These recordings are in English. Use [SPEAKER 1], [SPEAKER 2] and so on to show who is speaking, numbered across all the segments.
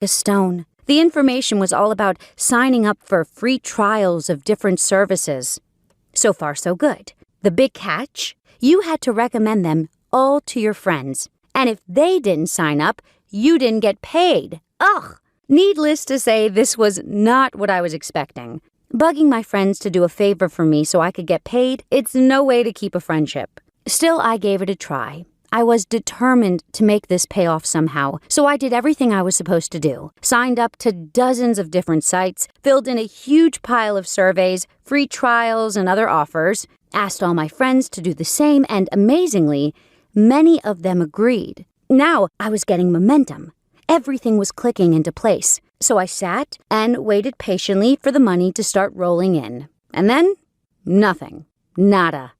[SPEAKER 1] a stone. The information was all about signing up for free trials of different services. So far, so good. The big catch? You had to recommend them all to your friends. And if they didn't sign up, you didn't get paid. Ugh! Needless to say, this was not what I was expecting. Bugging my friends to do a favor for me so I could get paid, it's no way to keep a friendship. Still, I gave it a try. I was determined to make this pay off somehow, so I did everything I was supposed to do. Signed up to dozens of different sites, filled in a huge pile of surveys, free trials, and other offers, asked all my friends to do the same, and amazingly, many of them agreed. Now I was getting momentum. Everything was clicking into place, so I sat and waited patiently for the money to start rolling in. And then, nothing. Nada.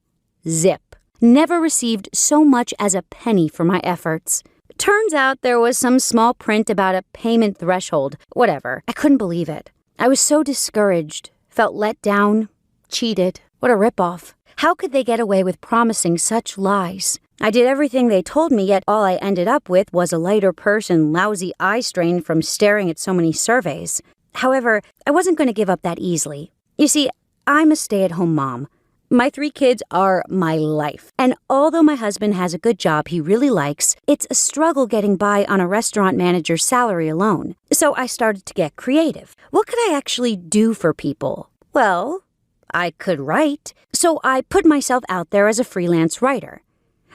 [SPEAKER 1] Zip. Never received so much as a penny for my efforts. Turns out there was some small print about a payment threshold. Whatever. I couldn't believe it. I was so discouraged, felt let down, cheated. What a ripoff. How could they get away with promising such lies? I did everything they told me, yet all I ended up with was a lighter purse and lousy eye strain from staring at so many surveys. However, I wasn't going to give up that easily. You see, I'm a stay-at-home mom. My 3 kids are my life. And although my husband has a good job he really likes, it's a struggle getting by on a restaurant manager's salary alone. So I started to get creative. What could I actually do for people? Well, I could write. So I put myself out there as a freelance writer.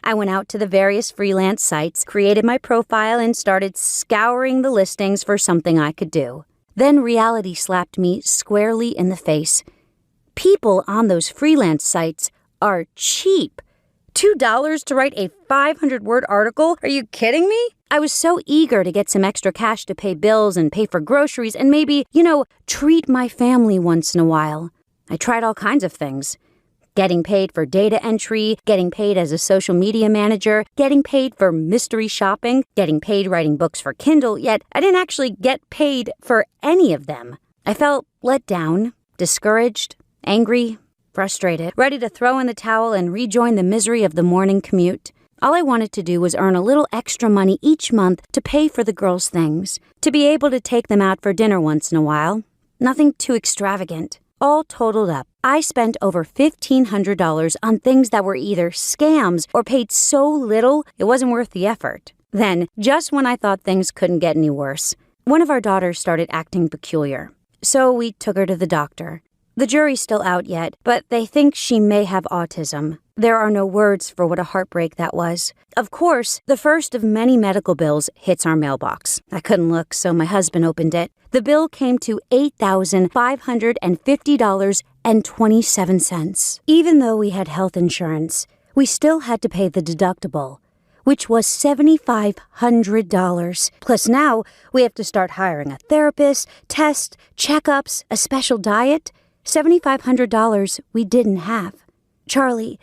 [SPEAKER 1] I went out to the various freelance sites, created my profile, and started scouring the listings for something I could do. Then reality slapped me squarely in the face. People on those freelance sites are cheap. $2 to write a 500-word article? Are you kidding me? I was so eager to get some extra cash to pay bills and pay for groceries and maybe, treat my family once in a while. I tried all kinds of things. Getting paid for data entry, getting paid as a social media manager, getting paid for mystery shopping, getting paid writing books for Kindle, yet I didn't actually get paid for any of them. I felt let down, discouraged, angry, frustrated, ready to throw in the towel and rejoin the misery of the morning commute. All I wanted to do was earn a little extra money each month to pay for the girls' things, to be able to take them out for dinner once in a while. Nothing too extravagant. All totaled up, I spent over $1,500 on things that were either scams or paid so little it wasn't worth the effort. Then, just when I thought things couldn't get any worse, one of our daughters started acting peculiar. So we took her to the doctor. The jury's still out yet, but they think she may have autism. There are no words for what a heartbreak that was. Of course, the first of many medical bills hits our mailbox. I couldn't look, so my husband opened it. The bill came to $8,550.27. Even though we had health insurance, we still had to pay the deductible, which was $7,500. Plus now, we have to start hiring a therapist, tests, checkups, a special diet. $7,500 we didn't have. Charlie,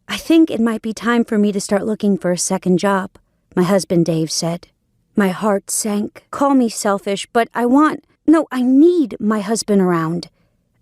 [SPEAKER 1] I think it might be time for me to start looking for a second job, my husband Dave said. My heart sank. Call me selfish, but I need my husband around,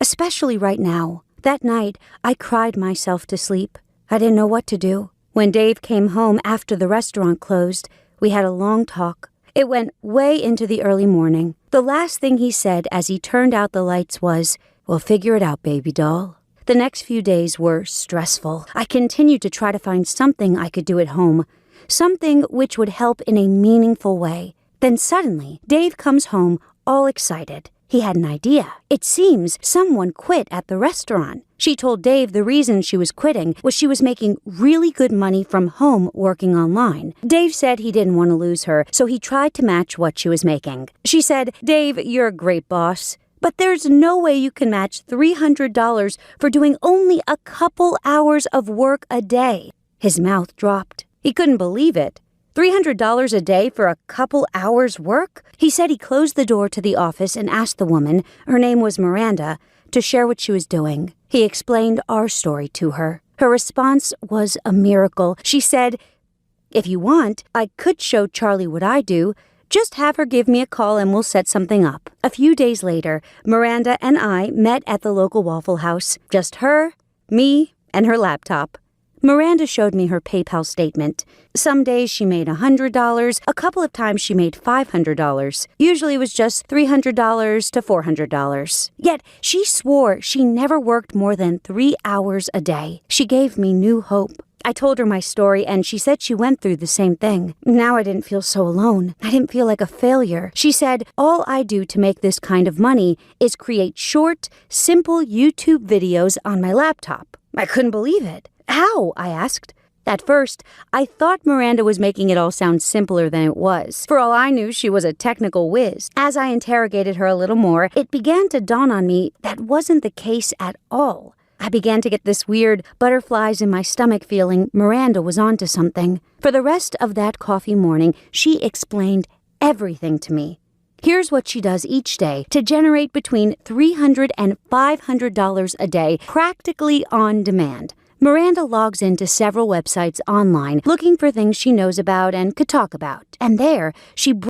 [SPEAKER 1] especially right now. That night, I cried myself to sleep. I didn't know what to do. When Dave came home after the restaurant closed, we had a long talk. It went way into the early morning. The last thing he said as he turned out the lights was, "We'll figure it out, baby doll." The next few days were stressful. I continued to try to find something I could do at home, something which would help in a meaningful way. Then suddenly, Dave comes home all excited. He had an idea. It seems someone quit at the restaurant. She told Dave the reason she was quitting was she was making really good money from home working online. Dave said he didn't want to lose her, so he tried to match what she was making. She said, "Dave, you're a great boss, but there's no way you can match $300 for doing only a couple hours of work a day." His mouth dropped. He couldn't believe it. $300 a day for a couple hours work? He said he closed the door to the office and asked the woman, her name was Miranda, to share what she was doing. He explained our story to her. Her response was a miracle. She said, "If you want, I could show Charlie what I do. Just have her give me a call and we'll set something up." A few days later, Miranda and I met at the local Waffle House. Just her, me, and her laptop. Miranda showed me her PayPal statement. Some days she made $100, a couple of times she made $500. Usually it was just $300 to $400. Yet she swore she never worked more than 3 hours a day. She gave me new hope. I told her my story, and she said she went through the same thing. Now I didn't feel so alone. I didn't feel like a failure. She said, all I do to make this kind of money is create short, simple YouTube videos on my laptop. I couldn't believe it. How? I asked. At first, I thought Miranda was making it all sound simpler than it was. For all I knew, she was a technical whiz. As I interrogated her a little more, it began to dawn on me that wasn't the case at all. I began to get this weird butterflies in my stomach feeling Miranda was onto something. For the rest of that coffee morning, she explained everything to me. Here's what she does each day to generate between $300 and $500 a day, practically on demand. Miranda logs into several websites online looking for things she knows about and could talk about. And there, she